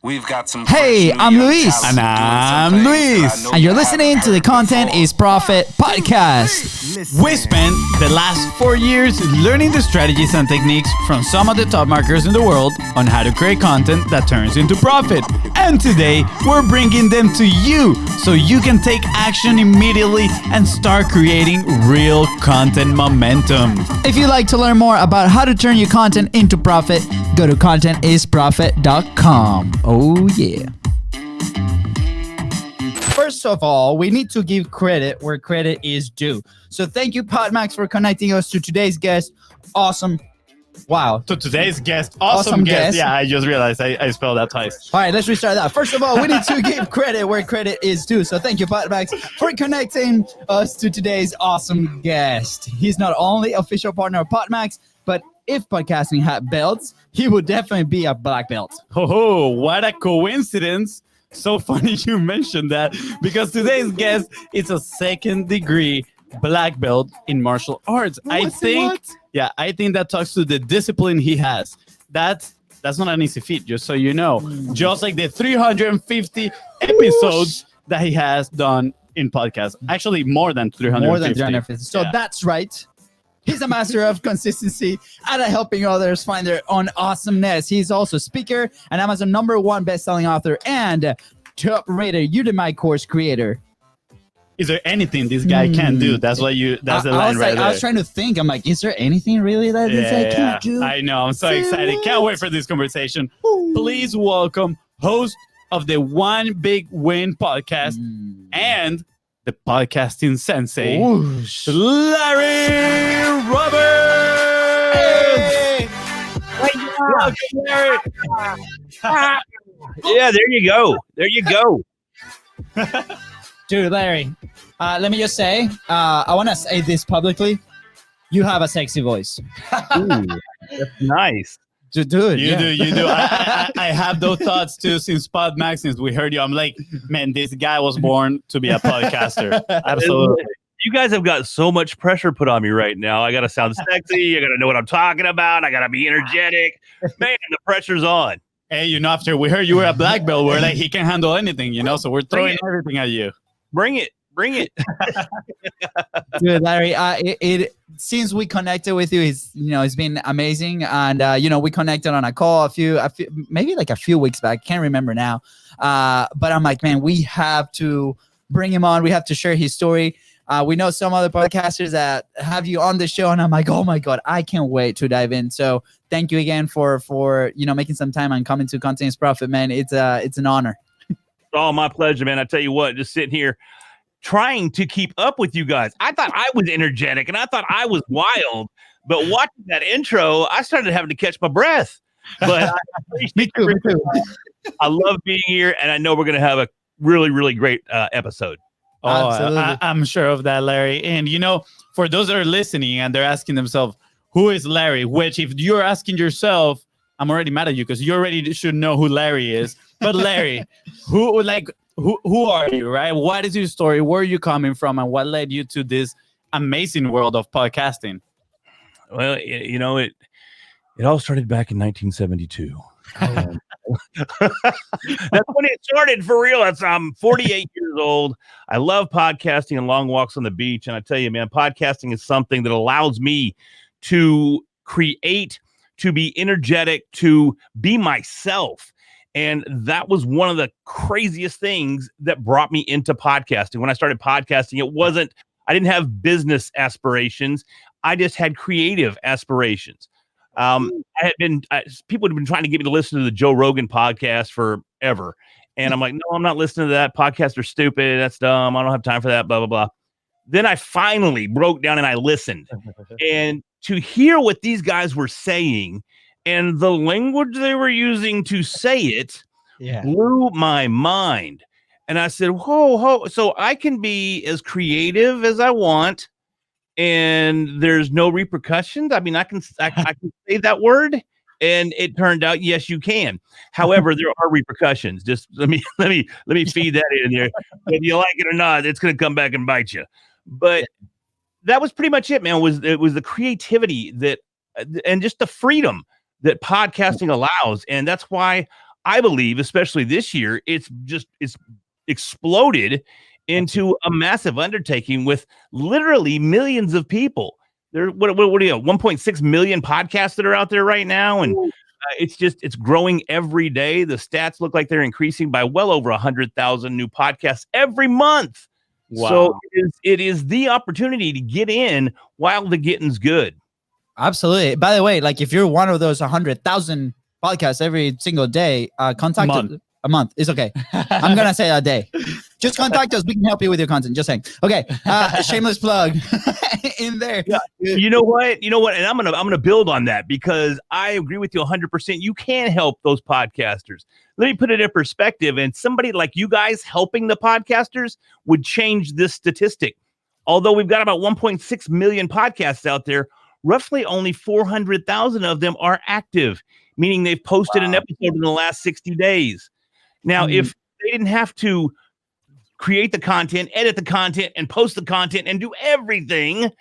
We've got some. Hey, I'm Luis. And I'm Luis. And you're listening to the Content is Profit podcast. We spent the last 4 years learning the strategies and techniques from some of the top marketers in the world on how to create content that turns into profit. And today, we're bringing them to you so you can take action immediately and start creating real content momentum. If you'd like to learn more about how to turn your content into profit, go to contentisprofit.com. Oh, yeah. First of all, we need to give credit where credit is due. So thank you, Podmax, for connecting us to today's guest. Awesome. Wow. So today's guest, awesome guest. Yeah, I just realized I spelled that twice. All right, let's restart that. First of all, we need to give credit where credit is due. So thank you, Podmax, for connecting us to today's awesome guest. He's not only official partner of Podmax, but if podcasting had belts, he would definitely be a black belt. Oh, what a coincidence. So funny you mentioned that, because today's guest is a second degree black belt in martial arts. I think that talks to the discipline he has. That's not an easy feat, just so you know. Just like the 350 episodes that he has done in podcasts. Actually, more than 350. More than 350. So that's right. He's a master of consistency and helping others find their own awesomeness. He's also a speaker, an Amazon #1 best-selling author, and top-rated Udemy course creator. Is there anything this guy can't do? That's what that's the line right there. I was trying to think. I'm like, is there anything really that this guy can't do? I know. I'm so excited. Can't wait for this conversation. Please welcome host of the One Big Win podcast and the podcasting sensei, Larry Roberts. Hey. Welcome, Larry. Yeah, there you go. There you go. Dude, Larry, let me just say, I want to say this publicly. You have a sexy voice. Ooh, that's nice. Dude, You do. I have those thoughts too since Podmax, since we heard you. I'm like, man, this guy was born to be a podcaster. Absolutely. You guys have got so much pressure put on me right now. I got to sound sexy. I got to know what I'm talking about. I got to be energetic. Man, the pressure's on. Hey, after we heard you were a black belt, we're like, he can handle anything, so we're throwing everything at you. Bring it. Dude, Larry, it since we connected with you, it's been amazing, and we connected on a call a few maybe like a few weeks back. Can't remember now, but I'm like, man, we have to bring him on. We have to share his story. We know some other podcasters that have you on the show, and I'm like, oh my god, I can't wait to dive in. So thank you again for making some time and coming to Content is Profit, man. It's an honor. Oh, my pleasure, man. I tell you what, just sitting here trying to keep up with you guys. I thought I was energetic and I thought I was wild, but watching that intro, I started having to catch my breath. But Me too. I love being here, and I know we're going to have a really, really great episode. Oh, Absolutely. I'm sure of that, Larry. And, for those that are listening and they're asking themselves, who is Larry? Which, if you're asking yourself, I'm already mad at you because you already should know who Larry is. But Larry, who are you, right? What is your story? Where are you coming from? And what led you to this amazing world of podcasting? Well, it all started back in 1972. That's when it started for real. I'm 48 years old. I love podcasting and long walks on the beach. And I tell you, man, podcasting is something that allows me to create, to be energetic, to be myself. And that was one of the craziest things that brought me into podcasting. When I started podcasting, I didn't have business aspirations. I just had creative aspirations. People had been trying to get me to listen to the Joe Rogan podcast forever. And I'm like, no, I'm not listening to that. Podcasts are stupid. That's dumb. I don't have time for that, blah, blah, blah. Then I finally broke down and I listened. And to hear what these guys were saying and the language they were using to say it blew my mind. And I said, whoa, so I can be as creative as I want and there's no repercussions. I mean, I can say that word, and it turned out, yes, you can. However, there are repercussions. Just let me feed that in there. Whether you like it or not, it's going to come back and bite you. But that was pretty much it, man. It was the creativity and just the freedom that podcasting allows. And that's why I believe, especially this year, it's exploded into a massive undertaking with literally millions of people. There, what do you know? 1.6 million podcasts that are out there right now, and it's growing every day. The stats look like they're increasing by well over 100,000 new podcasts every month. Wow. So it is the opportunity to get in while the getting's good. Absolutely. By the way, like if you're one of those 100,000 podcasts every single day, contact us. A month. It's okay. I'm going to say a day. Just contact us. We can help you with your content. Just saying. Okay. Shameless plug in there. Yeah. You know what? And I'm going to build on that because I agree with you 100%. You can help those podcasters. Let me put it in perspective. And somebody like you guys helping the podcasters would change this statistic. Although we've got about 1.6 million podcasts out there, roughly only 400,000 of them are active, meaning they've posted an episode in the last 60 days. Now, if they didn't have to create the content, edit the content, and post the content and do everything,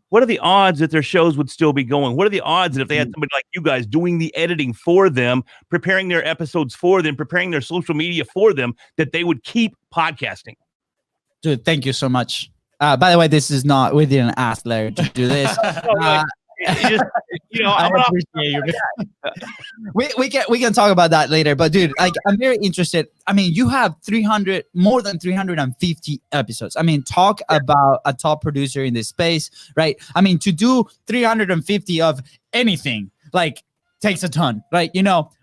what are the odds that their shows would still be going? What are the odds that if they had somebody like you guys doing the editing for them, preparing their episodes for them, preparing their social media for them, that they would keep podcasting? Dude, thank you so much. By the way, this is not, we didn't ask Larry to do this. I appreciate you. We can talk about that later, but dude, like I'm very interested. I mean, you have more than 350 episodes. I mean, talk about a top producer in this space, right? I mean, to do 350 of anything like takes a ton, right?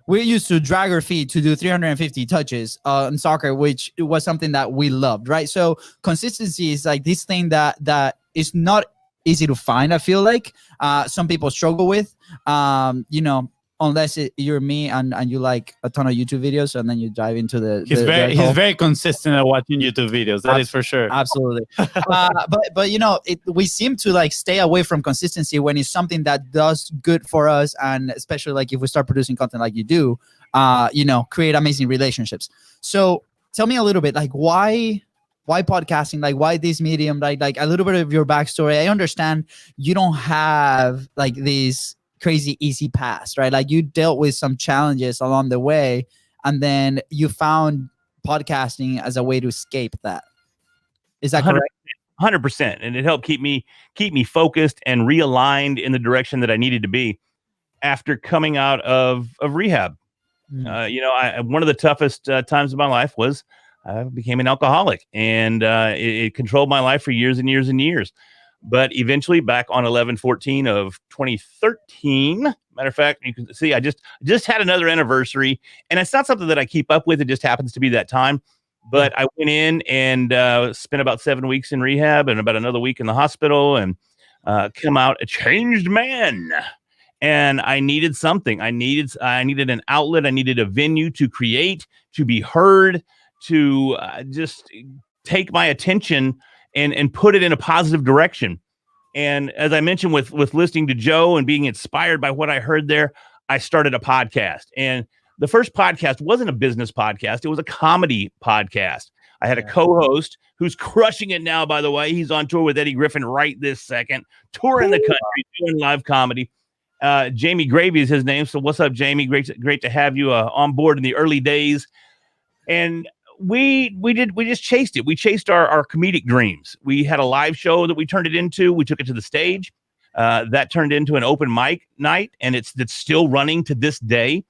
We used to drag our feet to do 350 touches in soccer, which was something that we loved, right? So consistency is like this thing that is not easy to find. I feel like some people struggle with, unless you're me and you like a ton of YouTube videos, and then you dive into he's very consistent at watching YouTube videos. That is for sure. Absolutely. but we seem to like stay away from consistency when it's something that does good for us, and especially like if we start producing content like you do, create amazing relationships. So tell me a little bit, like why podcasting? Like why this medium? Like a little bit of your backstory. I understand you don't have like these crazy easy paths, right? Like you dealt with some challenges along the way, and then you found podcasting as a way to escape that. Is that correct? 100%. And it helped keep me focused and realigned in the direction that I needed to be after coming out of rehab. One of the toughest times of my life was I became an alcoholic, and it controlled my life for years and years and years. But eventually, back on 11/14 of 2013, matter of fact, you can see I just had another anniversary, and it's not something that I keep up with. It just happens to be that time. But I went in and spent about 7 weeks in rehab and about another week in the hospital, and come out a changed man. And I needed something. I needed an outlet. I needed a venue to create, to be heard, to just take my attention and put it in a positive direction. And as I mentioned, with listening to Joe and being inspired by what I heard there, I started a podcast. And the first podcast wasn't a business podcast. It was a comedy podcast. I had a co-host who's crushing it now, by the way. He's on tour with Eddie Griffin right this second, touring the country, doing live comedy. Jamie Gravy is his name. So what's up, Jamie? Great to have you on board in the early days. And we just chased it. We chased our comedic dreams. We had a live show that we turned it into. We took it to the stage. That turned into an open mic night, and it's still running to this day.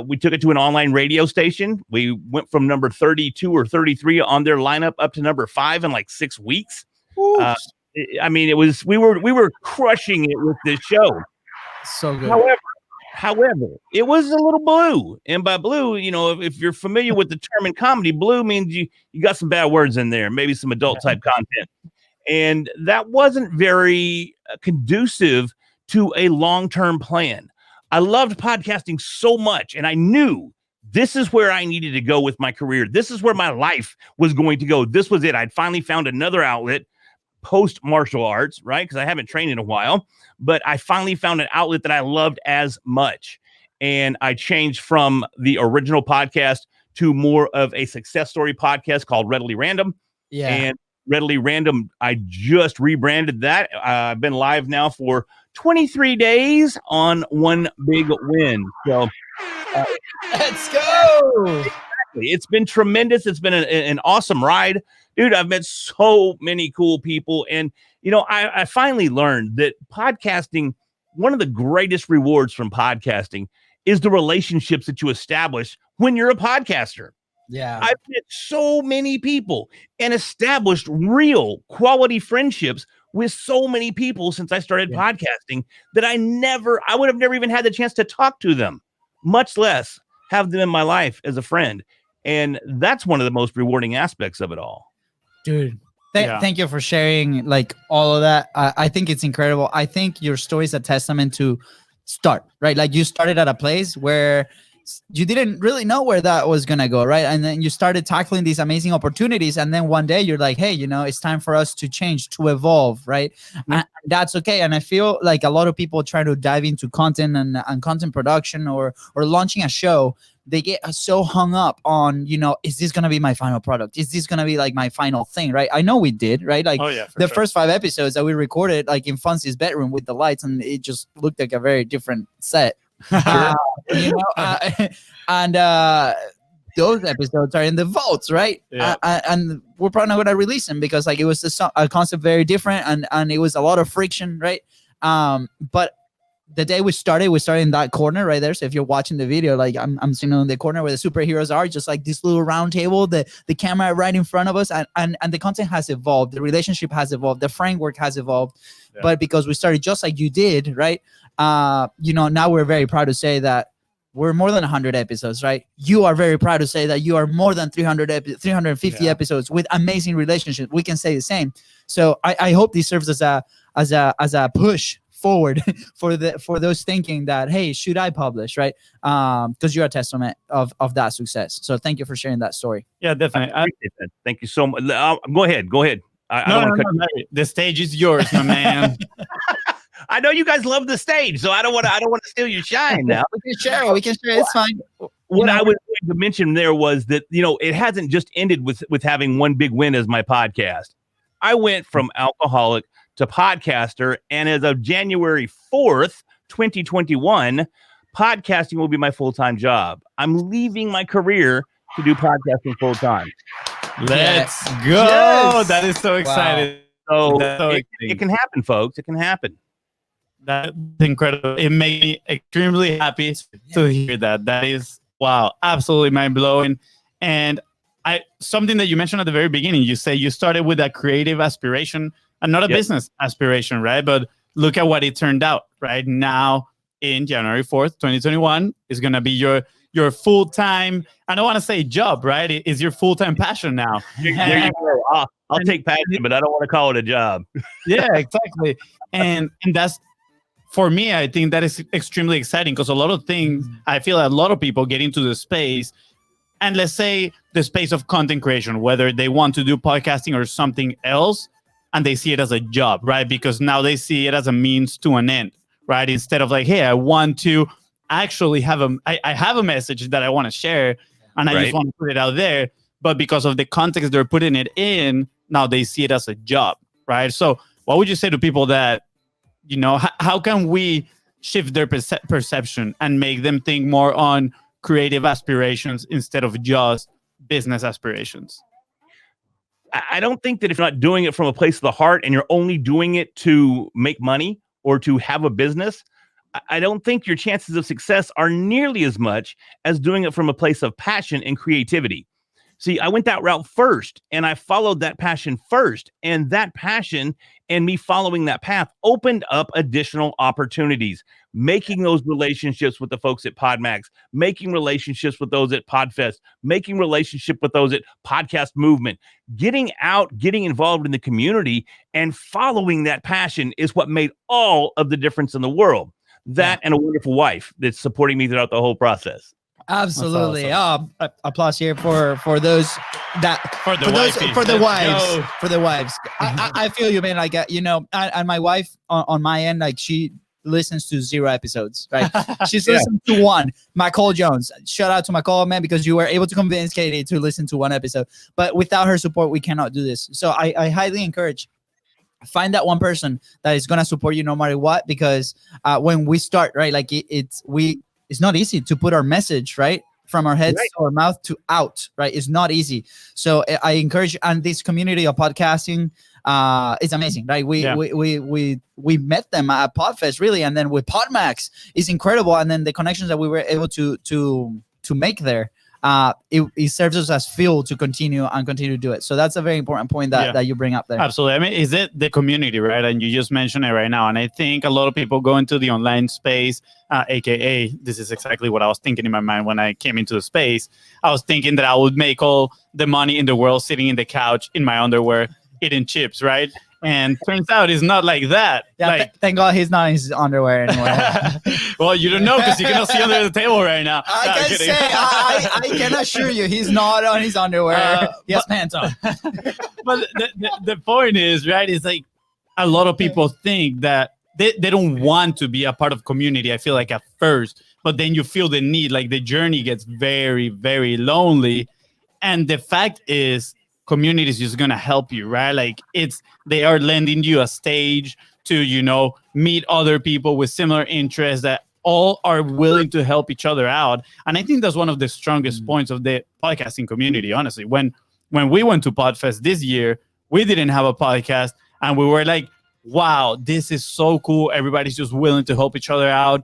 We took it to an online radio station. We went from number 32 or 33 on their lineup up to number 5 in like 6 weeks. I mean, we were crushing it with this show. So good. However, it was a little blue. And by blue, if you're familiar with the term in comedy, blue means you got some bad words in there, maybe some adult type content. And that wasn't very conducive to a long-term plan. I loved podcasting so much, and I knew this is where I needed to go with my career. This is where my life was going to go. This was it. I'd finally found another outlet post martial arts, right? Because I haven't trained in a while, but I finally found an outlet that I loved as much. And I changed from the original podcast to more of a success story podcast called Readily Random. Yeah. And Readily Random, I just rebranded that. I've been live now for 23 days on one big win. So Let's go. it's been tremendous. It's been an awesome ride. Dude, I've met so many cool people. And, I finally learned that podcasting, one of the greatest rewards from podcasting is the relationships that you establish when you're a podcaster. Yeah. I've met so many people and established real quality friendships with so many people since I started podcasting that I would have never even had the chance to talk to them, much less have them in my life as a friend. And that's one of the most rewarding aspects of it all. Dude, thank you for sharing like all of that. I think it's incredible. I think your story is a testament to start, right? Like you started at a place where you didn't really know where that was going to go, right? And then you started tackling these amazing opportunities. And then one day you're like, hey, it's time for us to change, to evolve, right? Mm-hmm. And that's okay. And I feel like a lot of people try to dive into content and content production or launching a show. They get so hung up on, is this going to be my final product? Is this going to be like my final thing, right? I know we did, right? Like first 5 episodes that we recorded like in FONZI's bedroom with the lights, and it just looked like a very different set. And those episodes are in the vaults, right? And we're probably not going to release them because like it was a concept very different, and it was a lot of friction, right? But the day we started in that corner right there. So if you're watching the video, like I'm sitting in the corner where the superheroes are, just like this little round table, the camera right in front of us, and the content has evolved, the relationship has evolved, the framework has evolved. But because we started just like you did, right? Now we're very proud to say that we're more than 100 episodes, right? You are very proud to say that you are more than 350 episodes with amazing relationships. We can say the same. So I hope this serves as a push forward for those thinking that, hey, should I publish, right? Because you're a testament of that success. So thank you for sharing that story. Yeah, definitely. Thank you so much. Go ahead. No, the stage is yours, my man. I know you guys love the stage, so I don't want to steal your shine now. We can share it. It's fine. What I was going to mention there was that, it hasn't just ended with having one big win as my podcast. I went from alcoholic to podcaster, and as of January 4th, 2021, podcasting will be my full-time job. I'm leaving my career to do podcasting full-time. Let's go. Yes. That is so exciting. Wow. So it can happen, folks. It can happen. That's incredible. It made me extremely happy to hear that. That is, wow, absolutely mind-blowing. And something that you mentioned at the very beginning, you say you started with a creative aspiration and not a business aspiration, right? But look at what it turned out, right? Now, in January 4th, 2021, is going to be your full-time, I don't want to say job, right? It's your full-time passion now. There you go. I'll take passion, but I don't want to call it a job. Yeah, exactly. And that's, for me, I think that is extremely exciting because a lot of things, I feel a lot of people get into the space, and let's say the space of content creation, whether they want to do podcasting or something else, and they see it as a job, right? Because now they see it as a means to an end, right? Instead of like, hey, I want to actually I have a message that I want to share, and I just want to put it out there. But because of the context they're putting it in, now they see it as a job, right? So what would you say to people that, how can we shift their perception and make them think more on creative aspirations instead of just business aspirations? I don't think that if you're not doing it from a place of the heart and you're only doing it to make money or to have a business, I don't think your chances of success are nearly as much as doing it from a place of passion and creativity. See, I went that route first, and I followed that passion first, and that passion and me following that path opened up additional opportunities, making those relationships with the folks at PodMax, making relationships with those at PodFest, making relationship with those at Podcast Movement, getting out, getting involved in the community, and following that passion is what made all of the difference in the world. That and a wonderful wife that's supporting me throughout the whole process. Absolutely. Awesome. Applause here for those that for the wives. I feel you, man. Like and my wife on my end, like she listens to 0 episodes, right? She's listened to 1. Nicole Jones. Shout out to Nicole, man, because you were able to convince Katie to listen to 1 episode. But without her support, we cannot do this. So I highly encourage find that one person that is going to support you no matter what, because when we start, right, like it's not easy to put our message right from our heads to our mouth to out, right? It's not easy. So I encourage, and this community of podcasting is amazing, right? We met them at Podfest, really, and then with Podmax is incredible, and then the connections that we were able to make there. It serves us as fuel to continue to do it. So that's a very important point that you bring up there. Absolutely. I mean, is it the community, right? And you just mentioned it right now. And I think a lot of people go into the online space, AKA, this is exactly what I was thinking in my mind when I came into the space. I was thinking that I would make all the money in the world sitting in the couch in my underwear, eating chips, right? And turns out it's not like that. Yeah, like, thank God he's not in his underwear anymore. Well, you don't know because you cannot see under the table right now. I can assure you he's not on his underwear. He has pants on. But the point is, right, is like a lot of people think that they don't want to be a part of community, I feel like, at first. But then you feel the need, like the journey gets very, very lonely. And the fact is, community is just going to help you, right? Like they are lending you a stage to, meet other people with similar interests that all are willing to help each other out. And I think that's one of the strongest points of the podcasting community, honestly. When we went to Podfest this year, we didn't have a podcast and we were like, wow, this is so cool. Everybody's just willing to help each other out.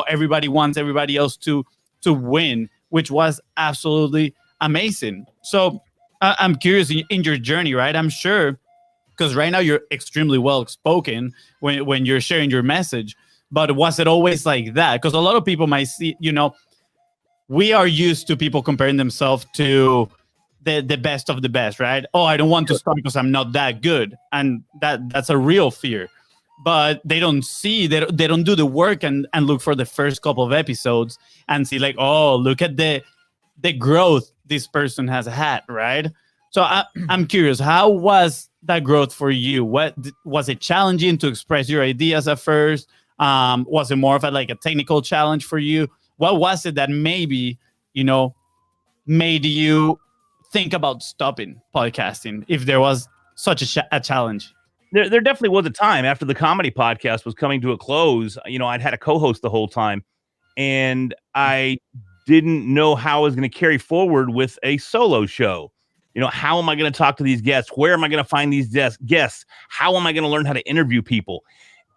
Everybody wants everybody else to win, which was absolutely amazing. So I'm curious in your journey, right? I'm sure, because right now you're extremely well spoken when you're sharing your message. But was it always like that? Because a lot of people might see, we are used to people comparing themselves to the best of the best, right? Oh, I don't want to start because I'm not that good. And that's a real fear. But they don't see, they don't do the work and look for the first couple of episodes and see like, oh, look at the growth this person has had, right? So I'm curious, how was that growth for you? What was it challenging to express your ideas at first? Was it more of a technical challenge for you? What was it that maybe, made you think about stopping podcasting if there was such a challenge? There definitely was a time after the comedy podcast was coming to a close. I'd had a co-host the whole time, and I didn't know how I was going to carry forward with a solo show. How am I going to talk to these guests? Where am I going to find these guests? How am I going to learn how to interview people?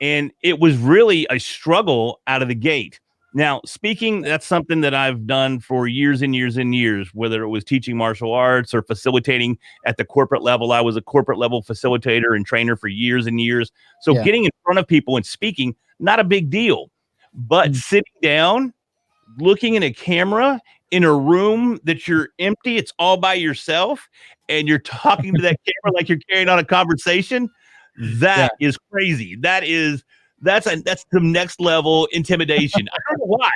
And it was really a struggle out of the gate. Now, speaking, that's something that I've done for years and years and years, whether it was teaching martial arts or facilitating at the corporate level. I was a corporate level facilitator and trainer for years and years. So getting in front of people and speaking, not a big deal. But sitting down, looking in a camera in a room that you're empty, it's all by yourself, and you're talking to that camera like you're carrying on a conversation, that is crazy. That's some next level intimidation. I don't know why,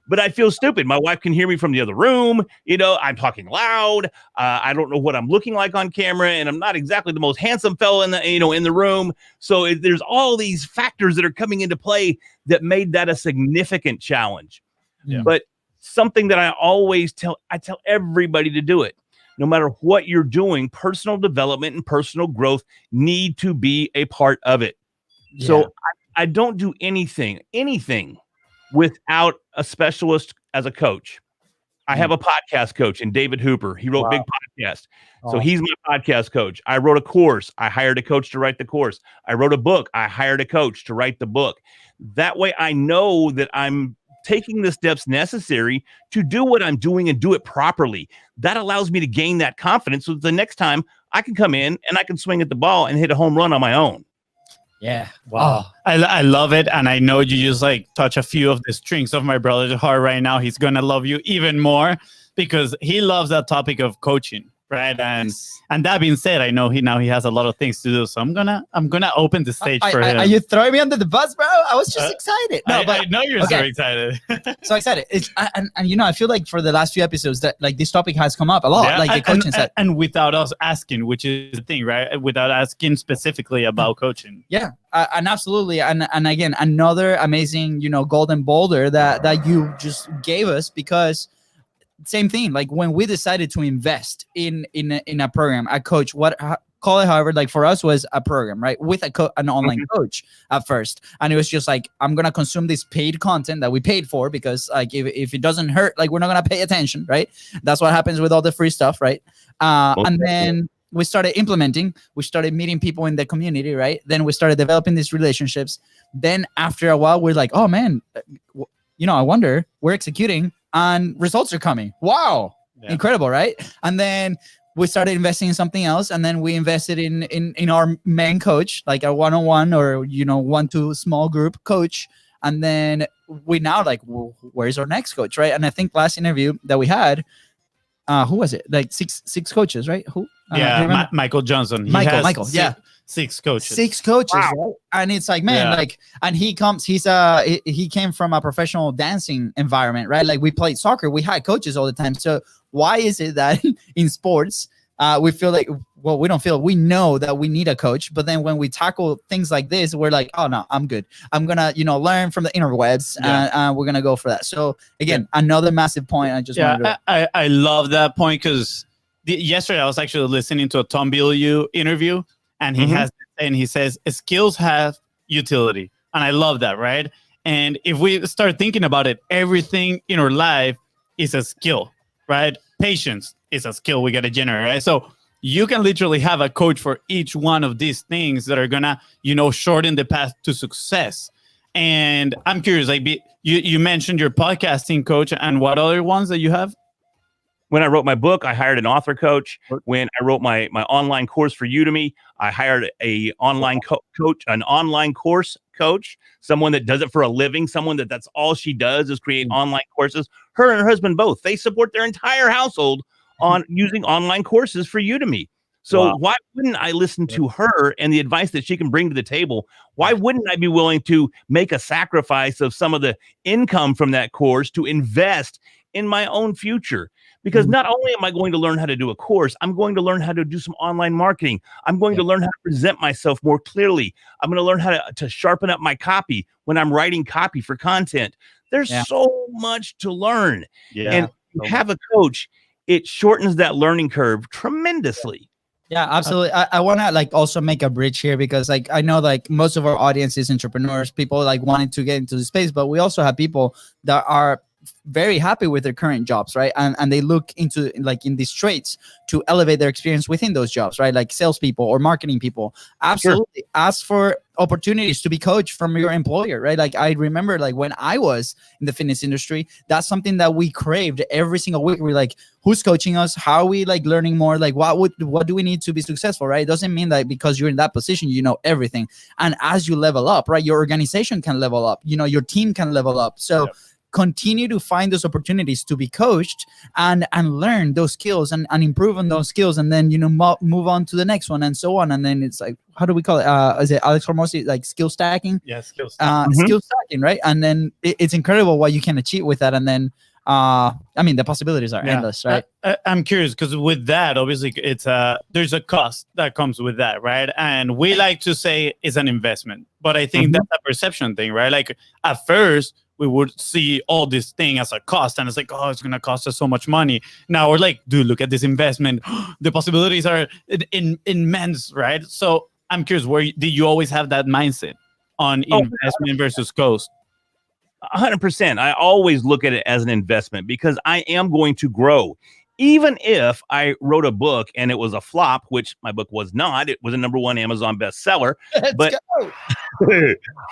but I feel stupid. My wife can hear me from the other room. I'm talking loud. I don't know what I'm looking like on camera, and I'm not exactly the most handsome fellow in the room. So there's all these factors that are coming into play that made that a significant challenge. Yeah. But something that I always tell everybody to do it. No matter what you're doing, personal development and personal growth need to be a part of it. Yeah. So I don't do anything without a specialist as a coach. I have a podcast coach in David Hooper. He wrote Big Podcast. So he's my podcast coach. I wrote a course. I hired a coach to write the course. I wrote a book. I hired a coach to write the book. That way I know that I'm taking the steps necessary to do what I'm doing and do it properly. That allows me to gain that confidence so that the next time I can come in and I can swing at the ball and hit a home run on my own. Yeah. Wow. I love it. And I know you just touch a few of the strings of my brother's heart right now. He's going to love you even more because he loves that topic of coaching. Right. And that being said, I know he has a lot of things to do. So I'm gonna open the stage for him. Are you throwing me under the bus, bro? I was just excited. No, but I know you're so excited. So excited. And I feel like for the last few episodes that this topic has come up a lot, the coaching side. And without us asking, which is the thing, right? Without asking specifically about coaching. Yeah. And absolutely. And again, another amazing, golden boulder that you just gave us, because same thing, when we decided to invest in a program, a coach, call it however, like for us was a program, right? With an online coach at first. And it was just like, I'm going to consume this paid content that we paid for, because like, if it doesn't hurt, like we're not going to pay attention, right? That's what happens with all the free stuff, right? And then we started implementing, we started meeting people in the community, right? Then we started developing these relationships. Then after a while, we're like, oh man, I wonder, we're executing and results are coming. Wow. Yeah. Incredible, right? And then we started investing in something else, and then we invested in our main coach, like a one-on-one or 1-2 small group coach. And then we now like, well, where's our next coach, right? And I think last interview that we had, who was it? Like six coaches, right? Who? Michael Johnson. Michael. Yeah. Six coaches. Wow. Right? And it's like, man, like, and he came from a professional dancing environment, right? Like we played soccer, we had coaches all the time. So why is it that in sports, we feel like, well, we know that we need a coach, but then when we tackle things like this, we're like, oh no, I'm good. I'm gonna, learn from the interwebs, and we're gonna go for that. So again, another massive point. I love that point, because yesterday I was actually listening to a Tom Bilyeu interview, and he says skills have utility, and I love that, right? And if we start thinking about it, everything in our life is a skill, right? Patience is a skill we got to generate, right? So you can literally have a coach for each one of these things that are gonna, shorten the path to success. And I'm curious, like you mentioned your podcasting coach, and what other ones that you have? When I wrote my book, I hired an author coach. When I wrote my online course for Udemy, I hired a online coach, an online course coach, someone that does it for a living, someone that's all she does is create online courses. Her and her husband both, they support their entire household on using online courses for Udemy. So why wouldn't I listen to her and the advice that she can bring to the table? Why wouldn't I be willing to make a sacrifice of some of the income from that course to invest in my own future? Because not only am I going to learn how to do a course, I'm going to learn how to do some online marketing. I'm going to learn how to present myself more clearly. I'm going to learn how to sharpen up my copy when I'm writing copy for content. There's so much to learn. Yeah. And you have a coach, it shortens that learning curve tremendously. Yeah, absolutely. I want to like also make a bridge here, because like I know like most of our audience is entrepreneurs, people like wanting to get into the space, but we also have people that are very happy with their current jobs, right? And they look into like in these traits to elevate their experience within those jobs, right? Like salespeople or marketing people. Absolutely. Ask for opportunities to be coached from your employer, right? Like I remember like when I was in the fitness industry, that's something that we craved every single week. We're like, who's coaching us? How are we like learning more? Like what do we need to be successful, right? It doesn't mean that because you're in that position, you know everything. And as you level up, right, your organization can level up, your team can level up. So continue to find those opportunities to be coached and learn those skills and improve on those skills, and then move on to the next one and so on. And then it's like, how do we call it? Is it Alex Hormozzi, like skill stacking? Yeah, skill stacking. Skill stacking, right? And then it's incredible what you can achieve with that. And then I mean, the possibilities are endless, right? I'm curious, because with that, obviously, it's there's a cost that comes with that, right? And we like to say it's an investment, but I think that's a perception thing, right? Like at first, we would see all this thing as a cost, and it's like, oh, it's going to cost us so much money. Now we're like, dude, look at this investment. The possibilities are immense, right? So I'm curious, did you always have that mindset on investment versus cost? 100%. I always look at it as an investment, because I am going to grow. Even if I wrote a book and it was a flop, which my book was not, it was a #1 Amazon bestseller. But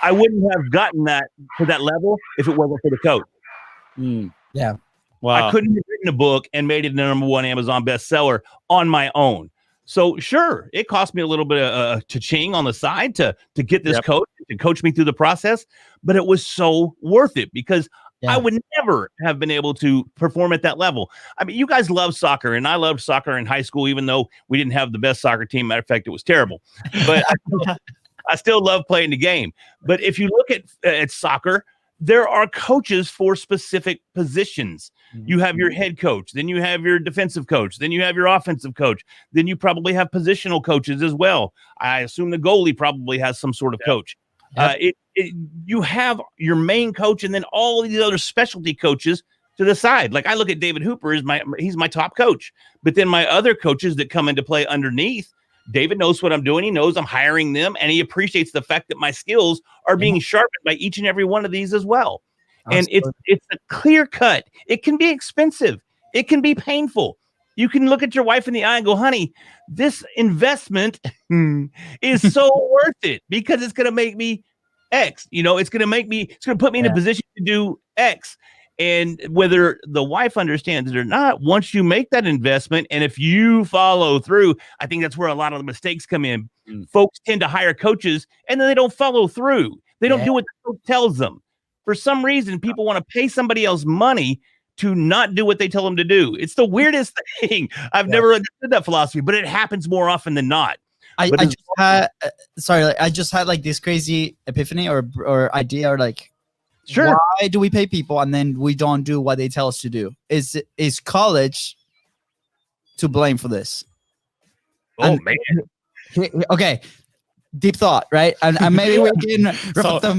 I wouldn't have gotten that to that level if it wasn't for the coach. Yeah. Wow. I couldn't have written a book and made it a #1 Amazon bestseller on my own. So sure, it cost me a little bit of cha-ching on the side to get this coach to coach me through the process, but it was so worth it, because I would never have been able to perform at that level. I mean, you guys love soccer, and I loved soccer in high school, even though we didn't have the best soccer team. Matter of fact, it was terrible. But I still love playing the game. But if you look at soccer, there are coaches for specific positions. You have your head coach, then you have your defensive coach, then you have your offensive coach, then you probably have positional coaches as well. I assume the goalie probably has some sort of coach. You have your main coach, and then all these other specialty coaches to the side. Like I look at David Hooper, he's my top coach, but then my other coaches that come into play underneath David knows what I'm doing. He knows I'm hiring them, and he appreciates the fact that my skills are being sharpened by each and every one of these as well. Absolutely. And it's a clear cut. It can be expensive. It can be painful. You can look at your wife in the eye and go, honey, this investment is so worth it because it's going to make me X. It's going to put me in a position to do X. And whether the wife understands it or not, once you make that investment, and if you follow through, I think that's where a lot of the mistakes come in. Folks tend to hire coaches and then they don't follow through. They don't do what the coach tells them. For some reason, people want to pay somebody else money to not do what they tell them to do. It's the weirdest thing. I've never understood that philosophy, but it happens more often than not. I just had like this crazy epiphany or idea, or like, sure, why do we pay people and then we don't do what they tell us to do? Is college to blame for this? Oh, man. Okay. Deep thought, right? And maybe we can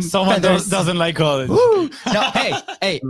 someone doesn't like college. No, hey,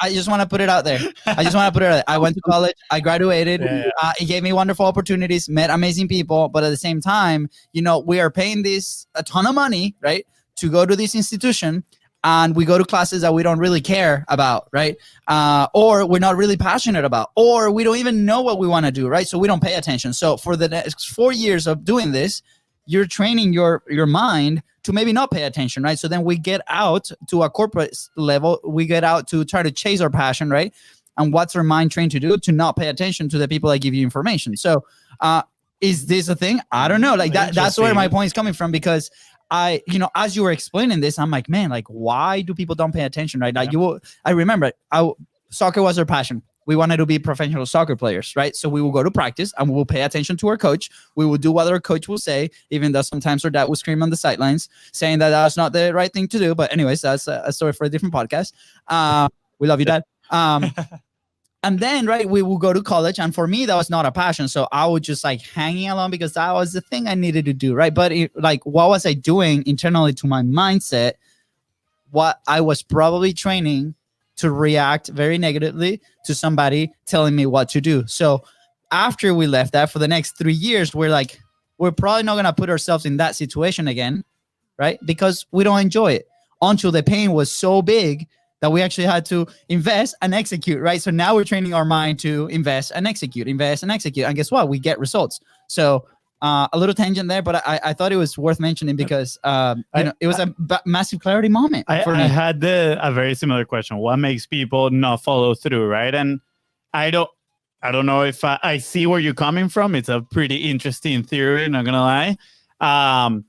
I just want to put it out there. I went to college. I graduated. It gave me wonderful opportunities, met amazing people. But at the same time, we are paying this a ton of money, right, to go to this institution. And we go to classes that we don't really care about, right? Or we're not really passionate about, or we don't even know what we want to do, right? So we don't pay attention. So for the next 4 years of doing this, you're training your mind to maybe not pay attention, right? So then we get out to a corporate level. We get out to try to chase our passion, right? And what's our mind trained to do? To not pay attention to the people that give you information. So is this a thing? I don't know. Like that's where my point is coming from, because as you were explaining this, I'm like, man, like, why do people don't pay attention, right? Like I remember soccer was our passion. We wanted to be professional soccer players, right? So we will go to practice and we will pay attention to our coach. We will do what our coach will say, even though sometimes our dad will scream on the sidelines saying that that's not the right thing to do. But anyways, that's a story for a different podcast. We love you, Dad. And then, right, we will go to college. And for me, that was not a passion. So I was just like hanging along because that was the thing I needed to do, right? But what was I doing internally to my mindset? What I was probably training to react very negatively to somebody telling me what to do. So after we left that, for the next 3 years, we're probably not going to put ourselves in that situation again, right? Because we don't enjoy it, until the pain was so big that we actually had to invest and execute, right? So now we're training our mind to invest and execute. And guess what? We get results. So a little tangent there, but I thought it was worth mentioning because it was a massive clarity moment for me. I had a very similar question. What makes people not follow through, right? And I don't know if I see where you're coming from. It's a pretty interesting theory, not gonna lie.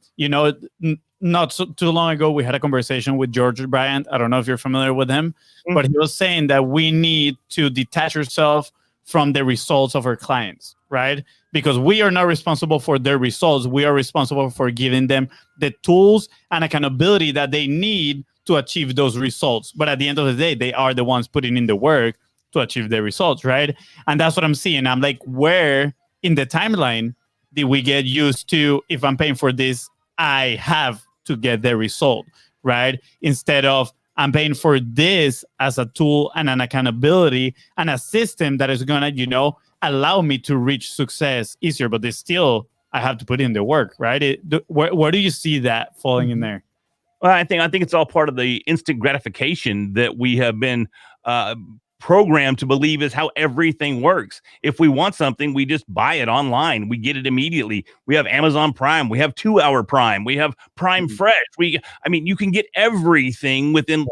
Not too long ago, we had a conversation with George Bryant. I don't know if you're familiar with him, but he was saying that we need to detach ourselves from the results of our clients, right? Because we are not responsible for their results. We are responsible for giving them the tools and accountability that they need to achieve those results. But at the end of the day, they are the ones putting in the work to achieve the results, right? And that's what I'm seeing. I'm like, where in the timeline did we get used to, if I'm paying for this, I have to get the result, right? Instead of, I'm paying for this as a tool and an accountability and a system that is gonna, allow me to reach success easier. But there's still, I have to put in the work, right? Where do you see that falling in there? Well, I think it's all part of the instant gratification that we have been programmed to believe is how everything works. If we want something, we just buy it online. We get it immediately. We have Amazon Prime. We have 2-hour Prime. We have Prime Fresh. You can get everything within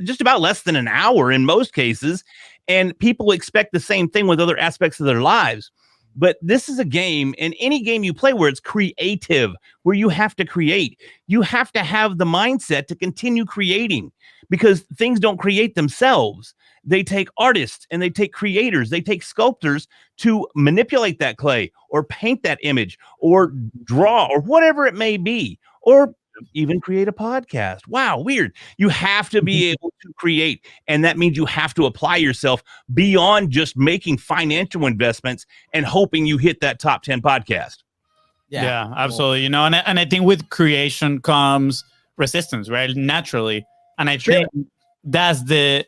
just about less than an hour in most cases. And people expect the same thing with other aspects of their lives. But this is a game, and any game you play where it's creative, where you have to create, you have to have the mindset to continue creating, because things don't create themselves. They take artists and they take creators, they take sculptors to manipulate that clay or paint that image or draw or whatever it may be, or even create a podcast. Wow, weird. You have to be able to create. And that means you have to apply yourself beyond just making financial investments and hoping you hit that top 10 podcast. Yeah, absolutely. And I think with creation comes resistance, right? Naturally. And I think that's the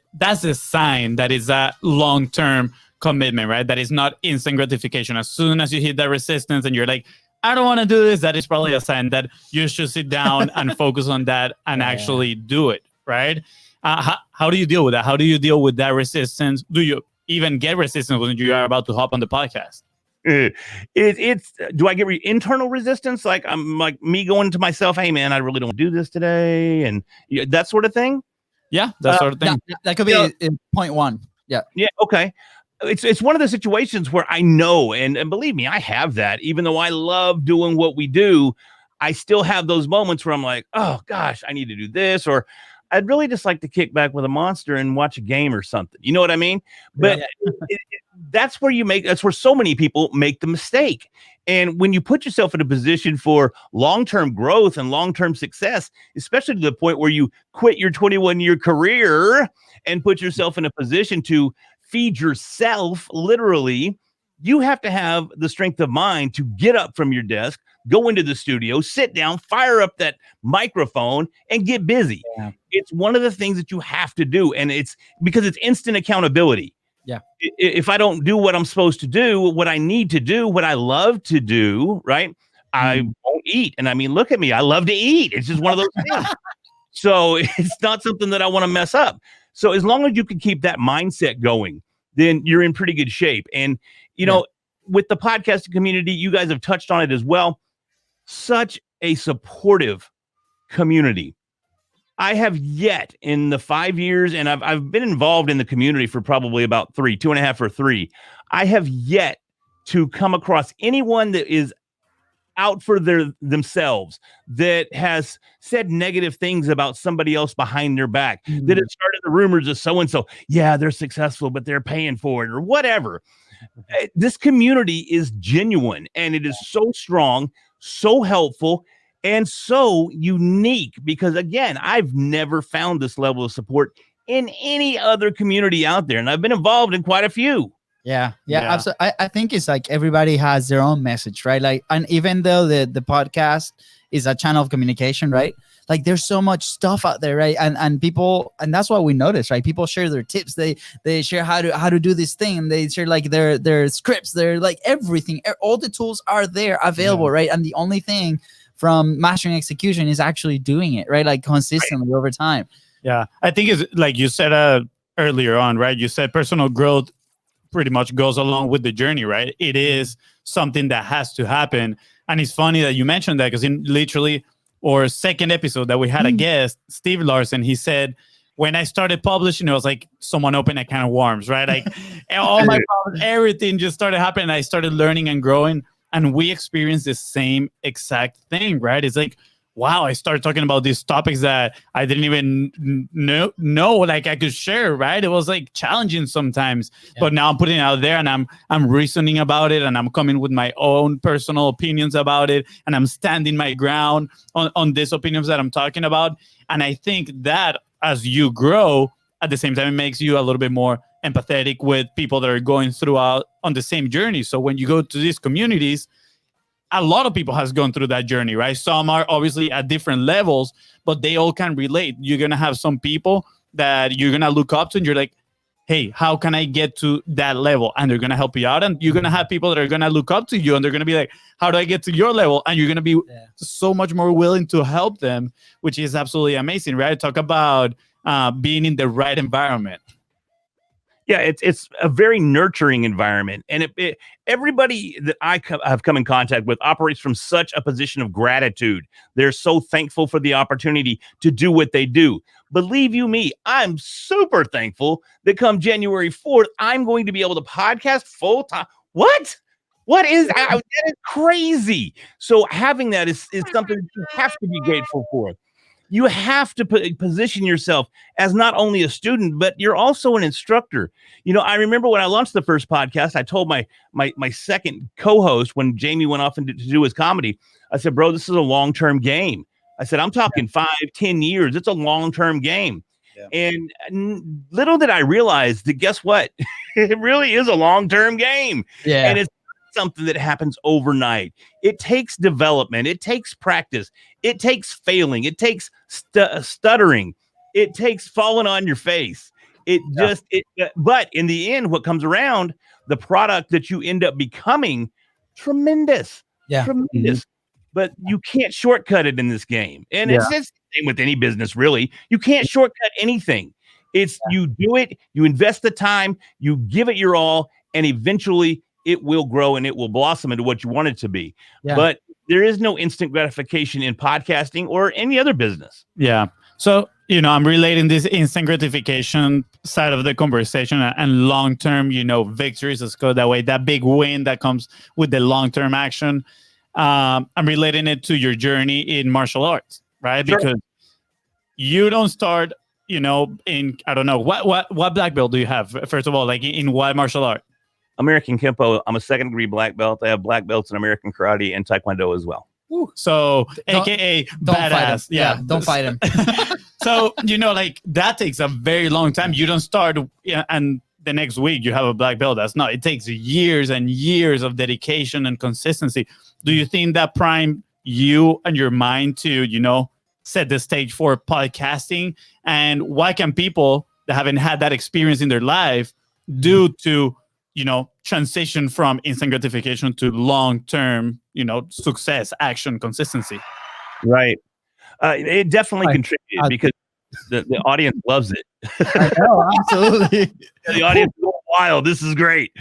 sign that is a long-term commitment, right? That is not instant gratification. As soon as you hit that resistance and you're like, I don't want to do this, that is probably a sign that you should sit down and focus on that and actually do it, right? How do you deal with that? How do you deal with that resistance? Do you even get resistance when you are about to hop on the podcast? It's do I get internal resistance? Like I'm like me going to myself, hey man, I really don't do this today, and that sort of thing. Yeah, that sort of thing. That could be point one. Yeah. Yeah. Okay. It's one of the situations where I know, and believe me, I have that. Even though I love doing what we do, I still have those moments where I'm like, oh gosh, I need to do this, or I'd really just like to kick back with a monster and watch a game or something. You know what I mean? But that's where that's where so many people make the mistake. And when you put yourself in a position for long-term growth and long-term success, especially to the point where you quit your 21-year career and put yourself in a position to feed yourself, literally, you have to have the strength of mind to get up from your desk, go into the studio, sit down, fire up that microphone, and get busy. Yeah. It's one of the things that you have to do. And it's because it's instant accountability. Yeah. If I don't do what I'm supposed to do, what I need to do, what I love to do, right? I won't eat. And I mean, look at me. I love to eat. It's just one of those things. So it's not something that I want to mess up. So as long as you can keep that mindset going, then you're in pretty good shape. And, you know, with the podcasting community, you guys have touched on it as well. Such a supportive community. I have yet in the 5 years, and I've been involved in the community for probably about 2.5 or 3. I have yet to come across anyone that is out for themselves, that has said negative things about somebody else behind their back, that has started the rumors of so-and-so. Yeah, they're successful, but they're paying for it or whatever. This community is genuine, and it is so strong, so helpful, and so unique because, again, I've never found this level of support in any other community out there. And I've been involved in quite a few. Yeah, absolutely. I think it's like everybody has their own message, right? Like, and even though the podcast is a channel of communication, right? Like there's so much stuff out there, right? And people, and that's what we notice, right? People share their tips. They share how to do this thing. And they share like their scripts. They're like everything. All the tools are there available, right? And the only thing from mastering execution is actually doing it, right? Like consistently over time. Yeah, I think it's like you said earlier on, right? You said personal growth pretty much goes along with the journey, right? It is something that has to happen. And it's funny that you mentioned that because in literally our second episode that we had a guest, Steve Larson, he said, when I started publishing, it was like someone opened a can of worms, right? Like all my problems, everything just started happening. I started learning and growing. And we experienced the same exact thing, right? It's like, wow, I started talking about these topics that I didn't even know like I could share, right? It was like challenging sometimes, but now I'm putting it out there and I'm reasoning about it and I'm coming with my own personal opinions about it and I'm standing my ground on these opinions that I'm talking about. And I think that as you grow, at the same time, it makes you a little bit more empathetic with people that are going throughout on the same journey. So when you go to these communities, a lot of people has gone through that journey, right? Some are obviously at different levels, but they all can relate. You're going to have some people that you're going to look up to and you're like, hey, how can I get to that level? And they're going to help you out. And you're going to have people that are going to look up to you and they're going to be like, how do I get to your level? And you're going to be so much more willing to help them, which is absolutely amazing, right? Talk about being in the right environment. Yeah, it's a very nurturing environment. And everybody that I have come in contact with operates from such a position of gratitude. They're so thankful for the opportunity to do what they do. Believe you me, I'm super thankful that come January 4th, I'm going to be able to podcast full time. What? What is that? That is crazy. So having that is something that you have to be grateful for. You have to position yourself as not only a student, but you're also an instructor. You know, I remember when I launched the first podcast, I told my second co-host when Jamie went off to do his comedy, I said, bro, this is a long-term game. I said, I'm talking 5-10 years. It's a long-term game. Yeah. And little did I realize that, guess what? It really is a long-term game. Yeah. And it's something that happens overnight. It takes development. It takes practice. It takes failing. It takes stuttering. It takes falling on your face. But in the end, what comes around, the product that you end up becoming, tremendous. Yeah. Tremendous. But you can't shortcut it in this game. And it's the same with any business, really. You can't shortcut anything. It's you do it, you invest the time, you give it your all, and eventually it will grow and it will blossom into what you want it to be. Yeah. But there is no instant gratification in podcasting or any other business. Yeah. So, I'm relating this instant gratification side of the conversation and long-term, victories. Let's go that way. That big win that comes with the long-term action. I'm relating it to your journey in martial arts, right? Sure. Because you don't start, in, I don't know, what black belt do you have? First of all, like in what martial art? American Kempo. I'm a second-degree black belt. I have black belts in American Karate and Taekwondo as well. So, AKA badass. Yeah, don't fight him. So, like that takes a very long time. You don't start and the next week you have a black belt. It takes years and years of dedication and consistency. Do you think that primed you and your mind to, set the stage for podcasting? And why can people that haven't had that experience in their life do to, transition from instant gratification to long-term, success, action, consistency? Right. It definitely contributed because the audience loves it. I know, absolutely. The audience is going wild. This is great.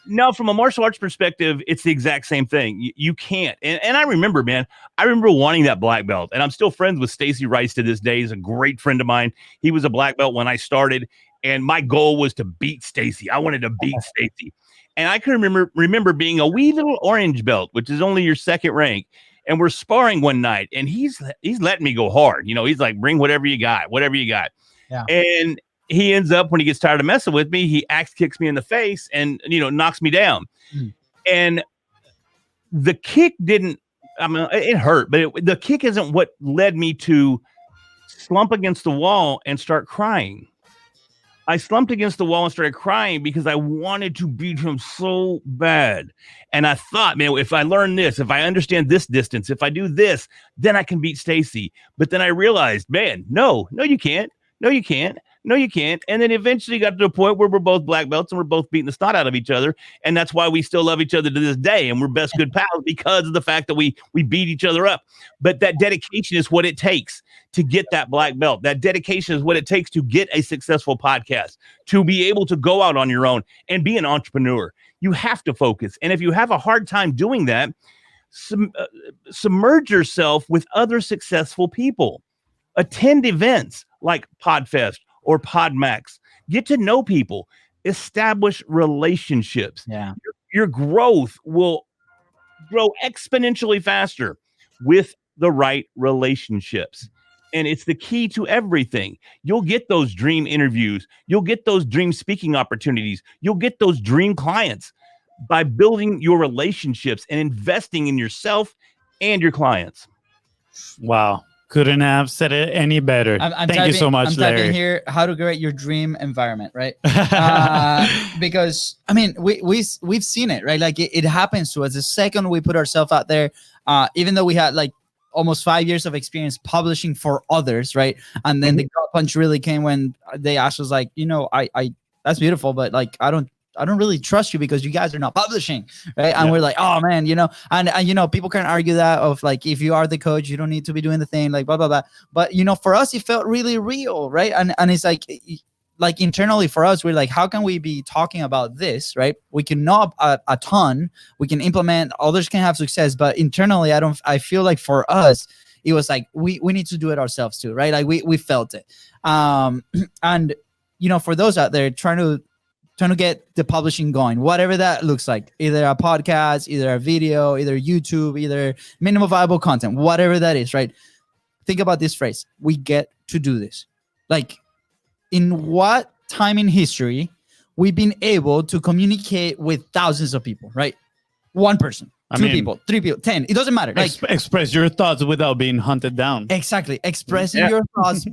No, from a martial arts perspective, it's the exact same thing. You can't. And I remember, man, wanting that black belt. And I'm still friends with Stacy Rice to this day. He's a great friend of mine. He was a black belt when I started. And my goal was to beat Stacy. I wanted to beat Stacy. And I can remember being a wee little orange belt, which is only your second rank. And we're sparring one night. And he's letting me go hard. He's like, bring whatever you got. Yeah. And he ends up, when he gets tired of messing with me, he axe kicks me in the face and, knocks me down. And the kick it hurt, but the kick isn't what led me to slump against the wall and start crying. I slumped against the wall and started crying because I wanted to beat him so bad. And I thought, man, if I learn this, if I understand this distance, if I do this, then I can beat Stacy. But then I realized, man, no, you can't. No, you can't. No, you can't. And then eventually got to the point where we're both black belts and we're both beating the snot out of each other. And that's why we still love each other to this day. And we're best good pals because of the fact that we beat each other up. But that dedication is what it takes to get that black belt. That dedication is what it takes to get a successful podcast, to be able to go out on your own and be an entrepreneur. You have to focus. And if you have a hard time doing that, submerge yourself with other successful people. Attend events like PodFest or PodMax. Get to know people. Establish relationships. Yeah. Your growth will grow exponentially faster with the right relationships. And it's the key to everything. You'll get those dream interviews. You'll get those dream speaking opportunities. You'll get those dream clients by building your relationships and investing in yourself and your clients. Wow. Couldn't have said it any better. Thank you so much, Larry. I'm typing here how to create your dream environment, right? Because I mean, we've seen it, right? Like it happens to us the second we put ourselves out there. Even though we had like almost 5 years of experience publishing for others, right? And then the gut punch really came when they asked us, like, I that's beautiful, but like I don't really trust you because you guys are not publishing, right? And we're like, oh man, and people can argue that of like, if you are the coach, you don't need to be doing the thing, like blah, blah, blah. But, for us, it felt really real, right? And it's like internally for us, we're like, how can we be talking about this, right? We can know a ton, we can implement, others can have success, but internally, I feel like for us, it was like, we need to do it ourselves too, right? Like we felt it. And, for those out there trying to get the publishing going, whatever that looks like, either a podcast, either a video, either YouTube, either minimum viable content, whatever that is, right? Think about this phrase. We get to do this. Like, in what time in history we've been able to communicate with thousands of people, right? One person, two people, 3 people, 10. It doesn't matter. Like, express your thoughts without being hunted down. Exactly. Expressing your thoughts.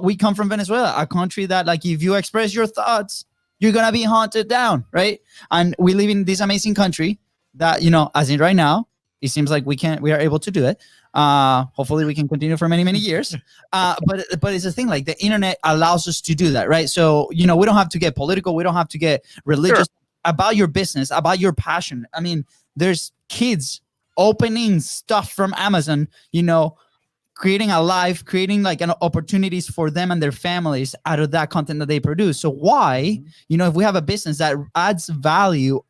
We come from Venezuela, a country that, like, if you express your thoughts, you're going to be hunted down, right? And we live in this amazing country that, as in right now, it seems like we are able to do it. Hopefully we can continue for many, many years. But it's a thing, like the internet allows us to do that, right? So, we don't have to get political. We don't have to get religious. Sure. about your business, about your passion. I mean, there's kids opening stuff from Amazon, creating a life, creating like an opportunities for them and their families out of that content that they produce. So why, if we have a business that adds value,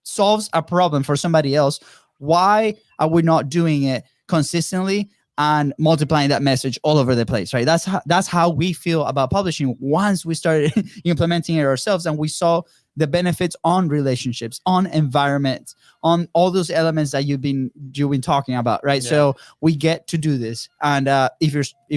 solves a problem for somebody else, why are we not doing it consistently and multiplying that message all over the place, right? That's how we feel about publishing once we started implementing it ourselves, and we saw the benefits on relationships, on environment, on all those elements that you've been talking about, right? Yeah. So we get to do this, and if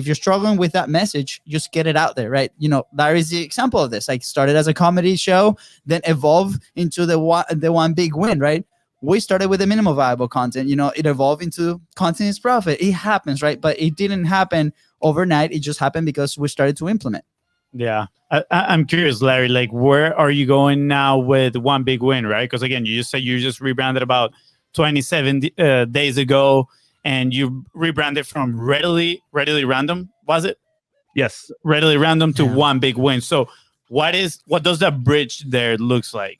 you're struggling with that message, just get it out there, right? Larry's the example of this. Like, started as a comedy show, then evolved into the one big win, right? We started with the minimum viable content. It evolved into content is profit. It happens, right? But it didn't happen overnight. It just happened because we started to implement. Yeah. I'm curious, Larry, like, where are you going now with one big win, right? Because again, you just said you just rebranded about 27 days ago, and you rebranded from readily random, was it? Yes. Readily random to one big win. So what does that bridge there looks like?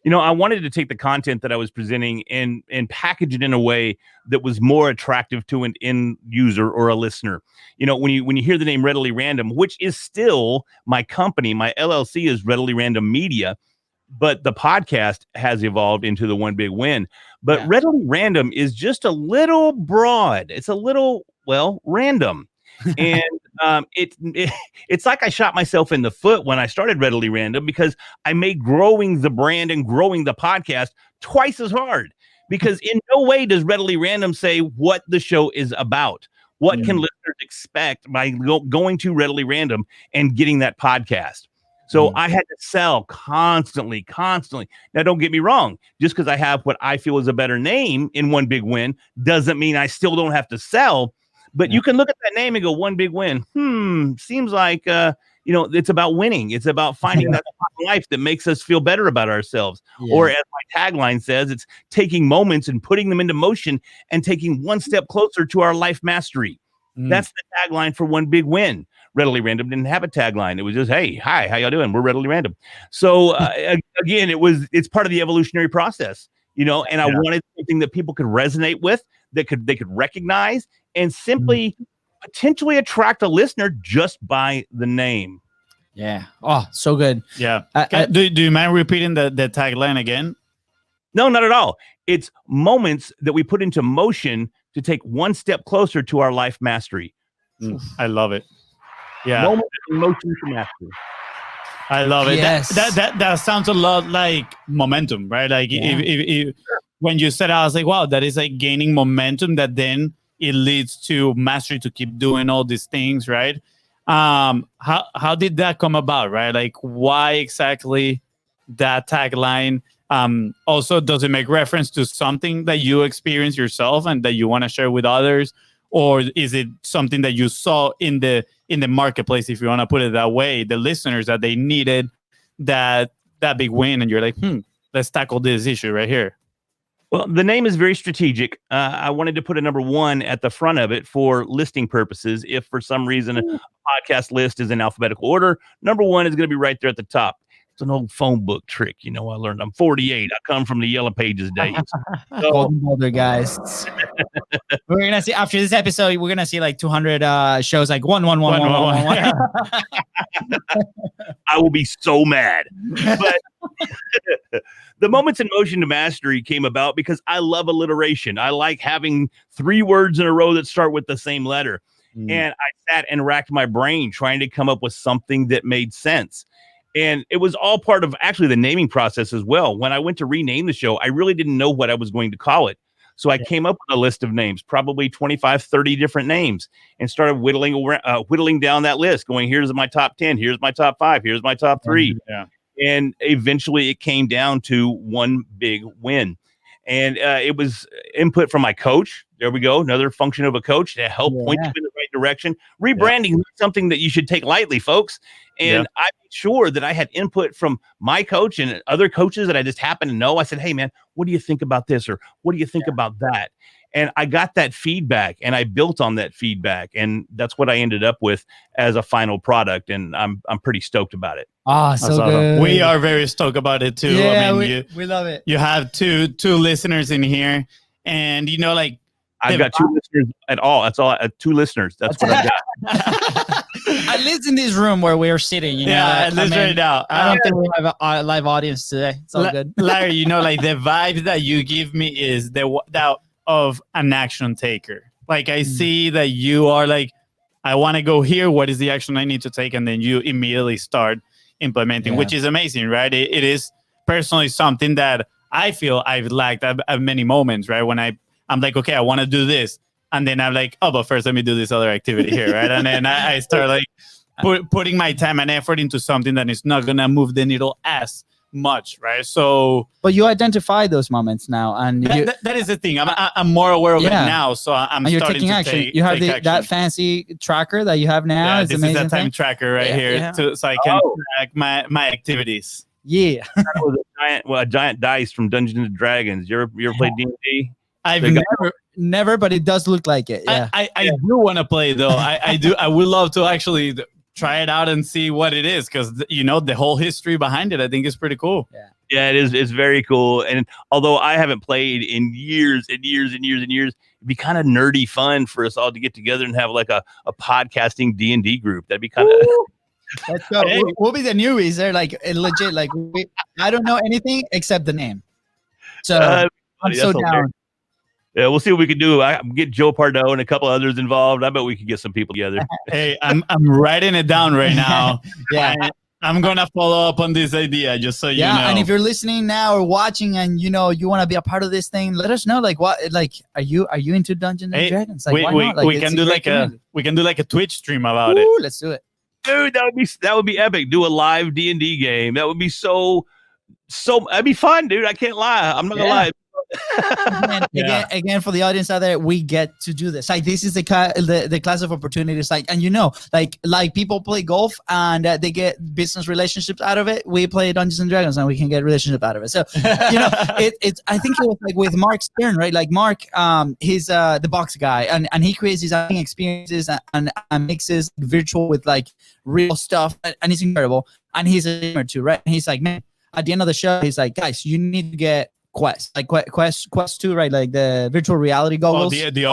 I wanted to take the content that I was presenting and package it in a way that was more attractive to an end user or a listener. When you hear the name Readily Random, which is still my company, my LLC is Readily Random Media, but the podcast has evolved into the One Big Win. But Readily Random is just a little broad. It's a little, random. And it's like I shot myself in the foot when I started Readily Random, because I made growing the brand and growing the podcast twice as hard, because in no way does Readily Random say what the show is about. What can listeners expect by going to Readily Random and getting that podcast? So I had to sell constantly. Now, don't get me wrong. Just because I have what I feel is a better name in One Big Win doesn't mean I still don't have to sell. But you can look at that name and go, One Big Win. Seems like, it's about winning. It's about finding that life that makes us feel better about ourselves. Yeah. Or as my tagline says, it's taking moments and putting them into motion and taking one step closer to our life mastery. That's the tagline for One Big Win. Readily Random didn't have a tagline. It was just, hey, hi, how y'all doing? We're Readily Random. So again, it's part of the evolutionary process, and I wanted something that people could resonate with, that they could recognize, and simply potentially attract a listener just by the name. Yeah. Oh, so good. Yeah. Do you mind repeating the tagline again? No, not at all. It's moments that we put into motion to take one step closer to our life mastery. I love it. Yeah. Moments in motion to mastery. I love it. Yes. That sounds a lot like momentum, right? Like if when you said, I was like, wow, that is like gaining momentum that then it leads to mastery to keep doing all these things, right? How did that come about, right? Like, why exactly that tagline? Also, does it make reference to something that you experienced yourself and that you want to share with others? Or is it something that you saw in the marketplace, if you want to put it that way, the listeners that they needed that big win, and you're like, let's tackle this issue right here? Well, the name is very strategic. I wanted to put a number one at the front of it for listing purposes. If for some reason a podcast list is in alphabetical order, number one is going to be right there at the top. It's an old phone book trick. I learned. I'm 48. I come from the Yellow Pages days. Golden Boulder, guys. We're going to see, after this episode, we're going to see like 200 shows, like one. I will be so mad. But the Moments in Motion to Mastery came about because I love alliteration. I like having 3 words in a row that start with the same letter. And I sat and racked my brain trying to come up with something that made sense. And it was all part of actually the naming process as well. When I went to rename the show, I really didn't know what I was going to call it. So I came up with a list of names, probably 25, 30 different names, and started whittling down that list, going, here's my top 10, here's my top 5, here's my top 3. And eventually it came down to One Big Win. And it was input from my coach. There we go. Another function of a coach to help point you in the right direction. Rebranding is something that you should take lightly, folks. And I made sure that I had input from my coach and other coaches that I just happen to know. I said, hey, man, what do you think about this? Or what do you think about that? And I got that feedback and I built on that feedback. And that's what I ended up with as a final product. And I'm pretty stoked about it. Oh, so good. We are very stoked about it too. Yeah, I mean, we love it. you have two listeners in here, and you know, like I've got 2 listeners at all. That's all. 2 listeners. That's what I've got. At least in this room where we're sitting, you know. Yeah, at least right now. I don't think we have a live audience today. It's all good. Larry, you know, like the vibe that you give me is that of an action taker. Like I see that you are like, I want to go here. What is the action I need to take? And then you immediately start implementing, which is amazing, right? It is personally something that I feel I've lacked at many moments, right? When I'm like, okay, I want to do this. And then I'm like, oh, but first let me do this other activity here, right? And then I start like putting my time and effort into something that is not going to move the needle as much, right? So, but you identify those moments now, and that is the thing. I'm more aware of it now, so I'm you're starting taking to action. take You have action. that fancy tracker that you have now. Yeah, is this is amazing that time thing. tracker right here, so I can track my activities. Yeah, That was a giant dice from Dungeons and Dragons. You ever played D&D? I've never, but it does look like it. Yeah, I do want to play though. I do. I would love to actually try it out and see what it is, because you know the whole history behind it. I think is pretty cool. Yeah, it is. It's very cool. And although I haven't played in years and years and years and years, it'd be kind of nerdy fun for us all to get together and have like a podcasting D&D group. That'd be kind of. Let's go. We'll be the newbies. They're like legit. Like I don't know anything except the name. So I'm so down. Yeah, we'll see what we can do. I get Joe Pardo and a couple others involved. I bet we could get some people together. Hey, I'm writing it down right now. Yeah. I'm gonna follow up on this idea just so you know. And if you're listening now or watching and you know you want to be a part of this thing, let us know. Like what? Like are you into Dungeons and Dragons? Like why not? Like, we can do like a Twitch stream about it. Let's do it, dude. That would be epic. Do a live D&D game. That would be so. That'd be fun, dude. I can't lie. I'm not gonna lie. Again, for the audience out there, we get to do this. Like this is the class of opportunities. Like, and you know, like people play golf and they get business relationships out of it. We play Dungeons and Dragons and we can get relationship out of it. So you know, it's. I think it was like with Mark Stern, right? Like Mark, he's the box guy, and he creates his own experiences and mixes virtual with like real stuff, and he's incredible. And he's a gamer too, right? And he's like, man, at the end of the show, he's like, guys, you need to get Quest, like Quest 2, right? Like the virtual reality goggles. Oh, the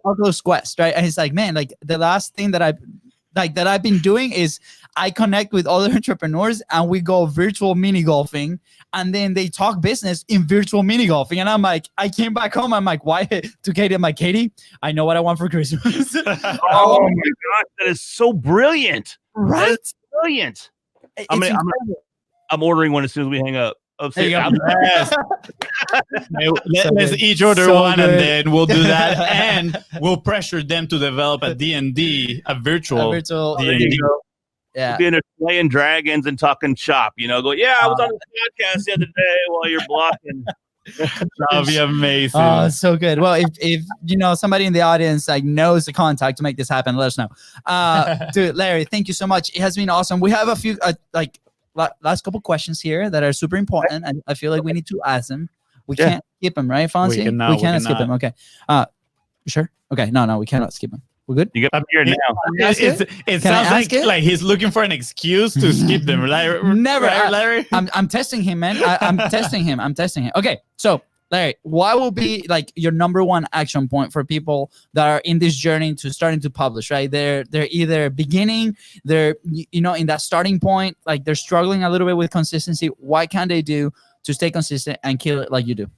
Oculus Quest, right? And he's like, man, like the last thing that I've been doing is I connect with other entrepreneurs and we go virtual mini golfing, and then they talk business in virtual mini golfing. And I'm like, I came back home. I'm like, why? To Katie, I'm like, Katie, I know what I want for Christmas. Oh my gosh, that is so brilliant! Right? Brilliant. I'm ordering one as soon as we hang up. Let's each order one, and then we'll do that, and we'll pressure them to develop a D&D, a virtual D&D. Yeah, being there playing dragons and talking shop. You know, go. Yeah, I was on the podcast the other day while you're blocking. That'll be amazing. Oh, so good. Well, if you know somebody in the audience like knows the contact to make this happen, let us know. Dude, Larry, thank you so much. It has been awesome. We have a few last couple questions here that are super important, and I feel like we need to ask them. We can't skip them, right, Fonzie? We cannot skip them. Okay. Sure. Okay. No, we cannot skip them. We're good. You get up here now. It sounds like he's looking for an excuse to skip them. Never, right, Larry. I'm testing him, man. I'm testing him. Okay. So, Larry, what will be like your number one action point for people that are in this journey to starting to publish, right? They're either beginning, they're, you know, in that starting point, like they're struggling a little bit with consistency. What can they do to stay consistent and kill it like you do?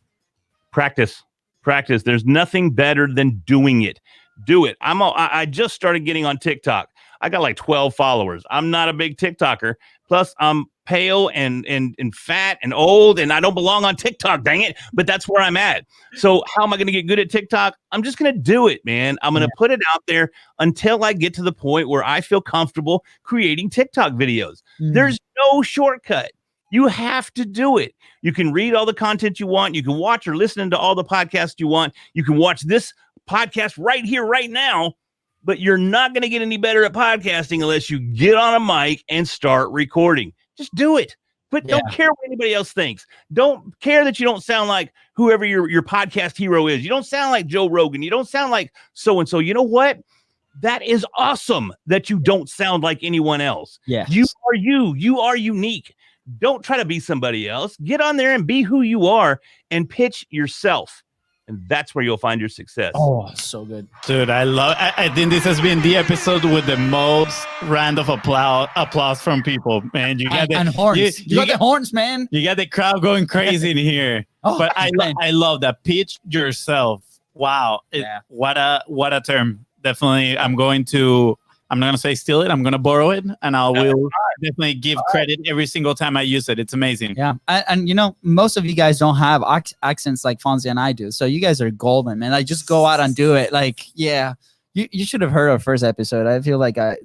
Practice. There's nothing better than doing it. Do it. I just started getting on TikTok. I got like 12 followers. I'm not a big TikToker. Plus, I'm pale and fat and old, and I don't belong on TikTok, dang it. But that's where I'm at. So how am I going to get good at TikTok? I'm just going to do it, man. I'm going to put it out there until I get to the point where I feel comfortable creating TikTok videos. There's no shortcut. You have to do it. You can read all the content you want. You can watch or listen to all the podcasts you want. You can watch this podcast right here, right now. But you're not going to get any better at podcasting unless you get on a mic and start recording. Just do it. But don't care what anybody else thinks. Don't care that you don't sound like whoever your podcast hero is. You don't sound like Joe Rogan. You don't sound like so-and-so. You know what? that is awesome that you don't sound like anyone else. Yeah. You are you. You are unique. Don't try to be somebody else. Get on there and be who you are and pitch yourself. And that's where you'll find your success. Oh, so good. Dude, I think this has been the episode with the most round of applause from people, man. You got and horns. You got the horns, man. You got the crowd going crazy in here. Oh, but I love that. Pitch yourself. Wow. What a term. Definitely, I'm not going to say steal it. I'm going to borrow it, and I will definitely give credit every single time I use it. It's amazing. Yeah. And you know, most of you guys don't have accents like Fonzie and I do. So you guys are golden, man. Like, just go out and do it. Like, yeah, you should have heard our first episode. I feel like I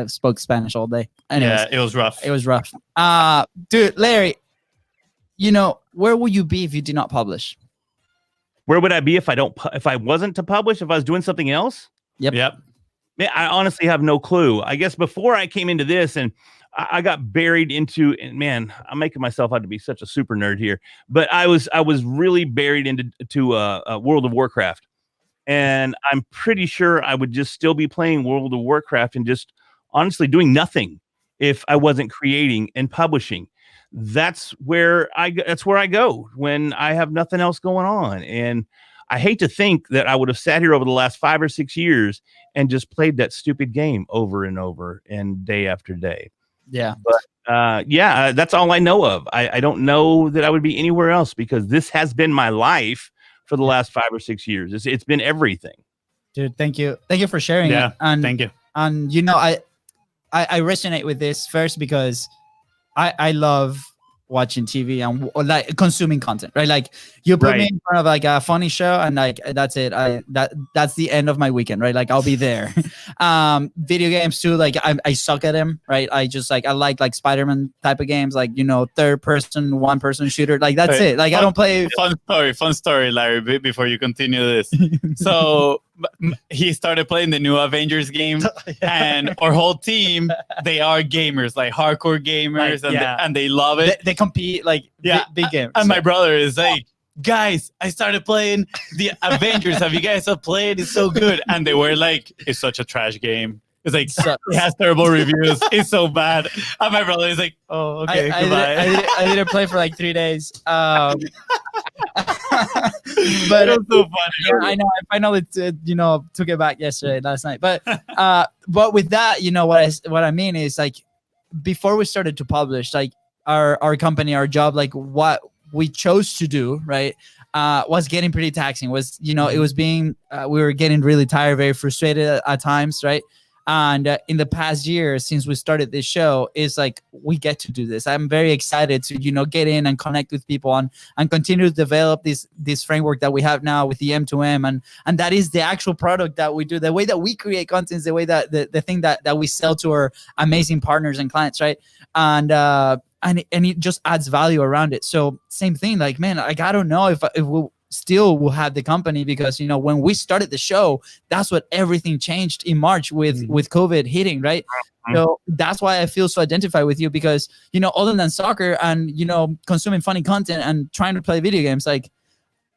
spoke Spanish all day. Anyways, yeah, it was rough. It was rough. Dude, Larry, you know, where would you be if you did not publish? Where would I be if I wasn't to publish, if I was doing something else? Yep. Man, I honestly have no clue. I guess before I came into this and I got buried into, and man, I'm making myself out to be such a super nerd here, but I was really buried into World of Warcraft. And I'm pretty sure I would just still be playing World of Warcraft and just honestly doing nothing if I wasn't creating and publishing. That's where I go when I have nothing else going on. And I hate to think that I would have sat here over the last 5 or 6 years and just played that stupid game over and over and day after day. Yeah. But that's all I know of. I don't know that I would be anywhere else because this has been my life for the last 5 or 6 years. It's been everything. Dude, thank you. Thank you for sharing it. And thank you. And you know, I resonate with this first because I love watching TV and like consuming content, right? Like you put me in front of like a funny show and like that's it. That's the end of my weekend, right? Like I'll be there. Video games too, like I suck at them, right? I like Spider-Man type of games, like, you know, third person, 1-person shooter. Like that's it. Like I don't play. Fun story, Larry, before you continue this. So he started playing the new Avengers game and our whole team, they are gamers, like hardcore gamers, and they love it. They compete like big games. And my brother is like, guys, I started playing the Avengers. Have you guys played? It's so good. And they were like, it's such a trash game. It's like, it has terrible reviews. It's so bad. And my brother is like, oh, okay, goodbye. I didn't play for like 3 days. But it was so funny. Yeah, I know. I finally, took it back last night. But with that, you know, what I mean is like, before we started to publish, like our company, our job, like what we chose to do, right, was getting pretty taxing. Was, you know, it was being, we were getting really tired, very frustrated at times, right? And in the past year, since we started this show, is like we get to do this. I'm very excited to, you know, get in and connect with people and continue to develop this framework that we have now with the M2M, and that is the actual product that we do. The way that we create content is the way that the thing that we sell to our amazing partners and clients, right? And it just adds value around it. So same thing, like, man, like I don't know if we'll still will have the company, because, you know, when we started the show, that's what everything changed in March with COVID hitting, right? So that's why I feel so identified with you, because, you know, other than soccer and, you know, consuming funny content and trying to play video games, like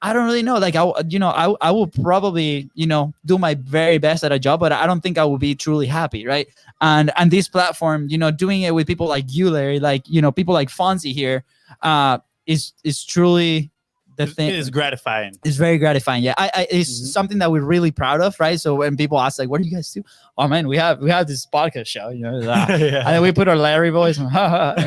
I don't really know. Like I will probably, you know, do my very best at a job, but I don't think I will be truly happy, right? And this platform, you know, doing it with people like you, Larry, like, you know, people like Fonzie here, is truly the thing. It is gratifying. It's very gratifying. Yeah, it's something that we're really proud of, right? So when people ask, like, what do you guys do? Oh man, we have this podcast show, you know, and then we put our Larry voice, but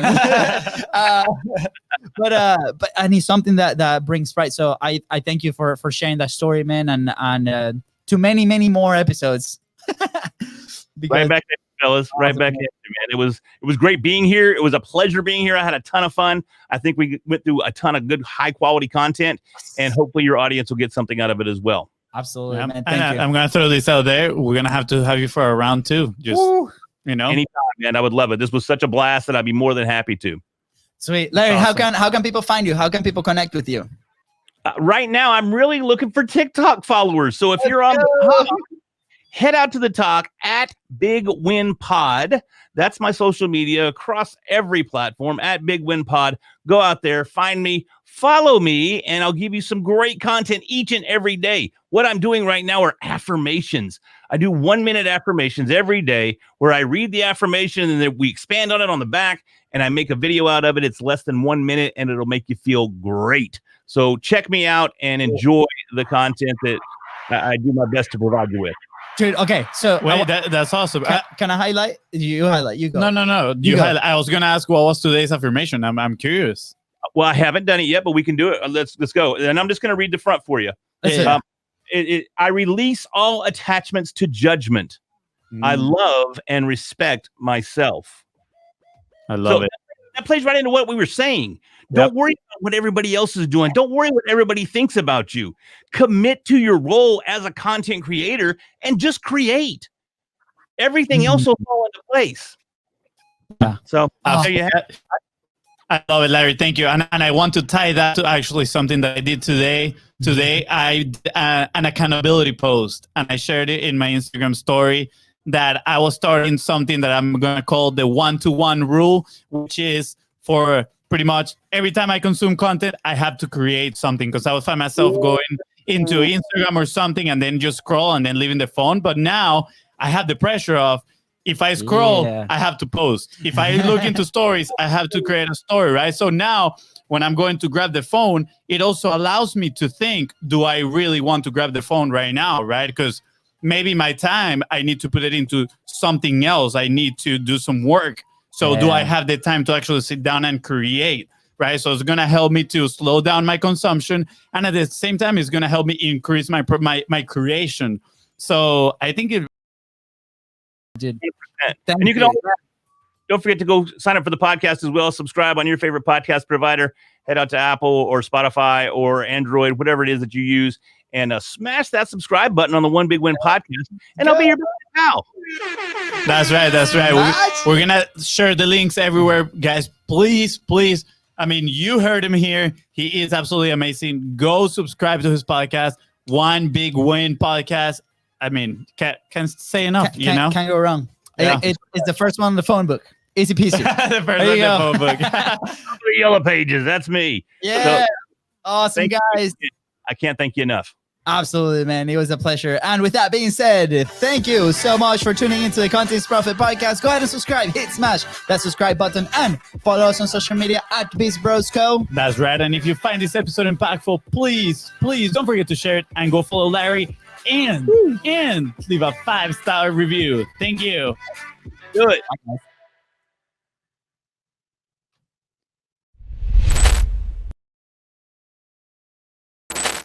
it's something that brings pride. So I thank you for sharing that story, man, and to many more episodes. Right back at you, fellas. Right back at you, man. It was great being here. It was a pleasure being here. I had a ton of fun. I think we went through a ton of good, high quality content, and hopefully your audience will get something out of it as well. Absolutely, yeah, man. Thank you. I'm gonna throw this out there. We're gonna have to have you for a round 2. Just you know, anytime, man. I would love it. This was such a blast that I'd be more than happy to. Sweet, Larry. Awesome. How can people find you? How can people connect with you? Right now, I'm really looking for TikTok followers. So if you're on the head out to the talk at Big Win Pod. That's my social media across every platform at Big Win Pod. Go out there, find me, follow me, and I'll give you some great content each and every day. What I'm doing right now are affirmations. I do 1-minute affirmations every day where I read the affirmation and then we expand on it on the back and I make a video out of it. It's less than 1 minute and it'll make you feel great. So check me out and enjoy the content that I do my best to provide you with. Dude, okay, so Wait, that's awesome. can I highlight? You highlight. You go. No. You highlight. I was gonna ask what was today's affirmation. I'm curious. Well, I haven't done it yet, but we can do it. Let's go. And I'm just gonna read the front for you. I release all attachments to judgment. I love and respect myself. I love it. That plays right into what we were saying. Don't worry about what everybody else is doing. Don't worry what everybody thinks about you. Commit to your role as a content creator and just create. Everything else will fall into place. Yeah. So there you have it. I love it, Larry. Thank you. And I want to tie that to actually something that I did today. Today, I did an accountability post, and I shared it in my Instagram story that I was starting something that I'm going to call the 1-to-1 rule, which is for pretty much every time I consume content, I have to create something because I would find myself going into Instagram or something and then just scroll and then leaving the phone. But now I have the pressure of if I scroll, I have to post. If I look into stories, I have to create a story, right? So now when I'm going to grab the phone, it also allows me to think, do I really want to grab the phone right now, right? Because maybe my time, I need to put it into something else. I need to do some work. So do I have the time to actually sit down and create, right? So it's going to help me to slow down my consumption. And at the same time, it's going to help me increase my creation. So I think it did. And you can also, don't forget to go sign up for the podcast as well. Subscribe on your favorite podcast provider. Head out to Apple or Spotify or Android, whatever it is that you use, and smash that subscribe button on the One Big Win podcast, and I'll be your pal. That's right. We're going to share the links everywhere. Guys, please. I mean, you heard him here. He is absolutely amazing. Go subscribe to his podcast, One Big Win Podcast. I mean, can't say enough, Can't go wrong. Yeah. It's the first one in the phone book. Easy peasy. The first one in the phone book. 3 yellow pages. That's me. Yeah. So, awesome, guys. I can't thank you enough. Absolutely, man. It was a pleasure. And with that being said, thank you so much for tuning into the Content Profit Podcast. Go ahead and subscribe. Hit smash that subscribe button and follow us on social media at BIZBROS Co. That's right. And if you find this episode impactful, please don't forget to share it and go follow Larry and leave a 5-star review. Thank you. Do it. Bye, guys.